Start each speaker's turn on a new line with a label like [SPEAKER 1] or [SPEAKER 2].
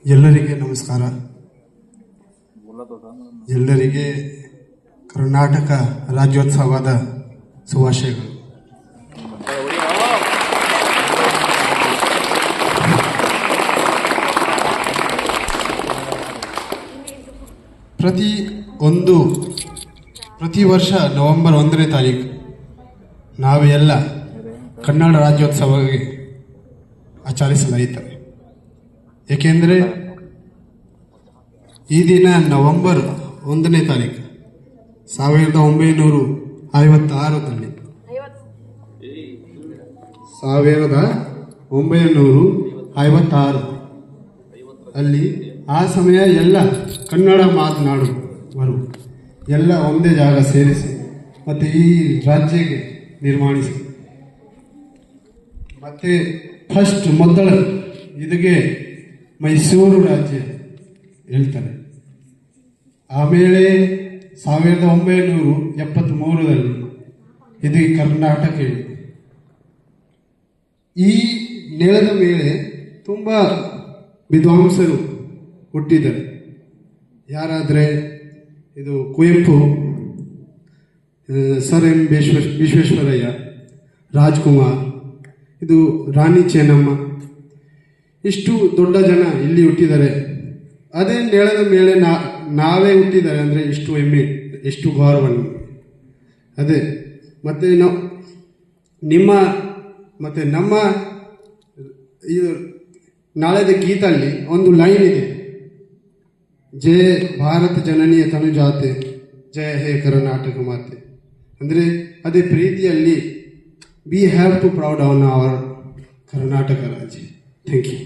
[SPEAKER 1] ಎಲ್ಲರಿಗೆ ನಮಸ್ಕಾರ. ಎಲ್ಲರಿಗೆ ಕರ್ನಾಟಕ ರಾಜ್ಯೋತ್ಸವದ ಶುಭಾಶಯಗಳು. ಪ್ರತಿ ವರ್ಷ ನವೆಂಬರ್ 1ನೇ ತಾರೀಕು ನಾವೆಲ್ಲ ಕನ್ನಡ ರಾಜ್ಯೋತ್ಸವಕ್ಕೆ ಆಚರಿಸಲಾಯಿತದೆ. ಏಕೆಂದರೆ ಈ ದಿನ ನವೆಂಬರ್ 1ನೇ ತಾರೀಕು 1956ರಲ್ಲಿ 1956 ಅಲ್ಲಿ ಆ ಸಮಯ ಎಲ್ಲ ಕನ್ನಡ ಮಾತನಾಡುವರು ಎಲ್ಲ ಒಂದೇ ಜಾಗ ಸೇರಿಸಿ ಮತ್ತು ಈ ರಾಜ್ಯಕ್ಕೆ ನಿರ್ಮಾಣಿಸಿ ಮತ್ತೆ ಮೊದಲ ಇದಕ್ಕೆ ಮೈಸೂರು ರಾಜ್ಯ ಹೇಳ್ತಾರೆ. ಆಮೇಲೆ 1973ರಲ್ಲಿ ಇದಕ್ಕೆ ಕರ್ನಾಟಕ ಹೇಳಿ. ಈ ನೆಲದ ಮೇಲೆ ತುಂಬ ವಿದ್ವಾಂಸರು ಹುಟ್ಟಿದ್ದಾರೆ. ಯಾರಾದರೆ ಇದು ಕುವೆಂಪು, ಸರ್ ಎಂ ವಿಶ್ವೇಶ್ವರಯ್ಯ, ರಾಜ್ಕುಮಾರ್, ಇದು ರಾಣಿ ಚೆನ್ನಮ್ಮ, ಇಷ್ಟು ದೊಡ್ಡ ಜನ ಇಲ್ಲಿ ಹುಟ್ಟಿದ್ದಾರೆ. ಅದೇ ನೆಲದ ಮೇಲೆ ನಾವೇ ಹುಟ್ಟಿದ್ದಾರೆ ಅಂದರೆ ಇಷ್ಟು ಹೆಮ್ಮೆ, ಎಷ್ಟು ಗೌರವ. ಅದೇ ಮತ್ತು ನಮ್ಮ ಇದು ನಾಳೆದ ಗೀತಲ್ಲಿ ಒಂದು ಲೈನ್ ಇದೆ, ಜಯ ಭಾರತ ಜನನಿಯ ತನುಜಾತೆ, ಜಯ ಹೇ ಕರ್ನಾಟಕ ಮಾತೆ. ಅಂದರೆ ಅದೇ ಪ್ರೀತಿಯಲ್ಲಿ we have to proud on our Karnataka ರಾಜ್ಯ. Thank you.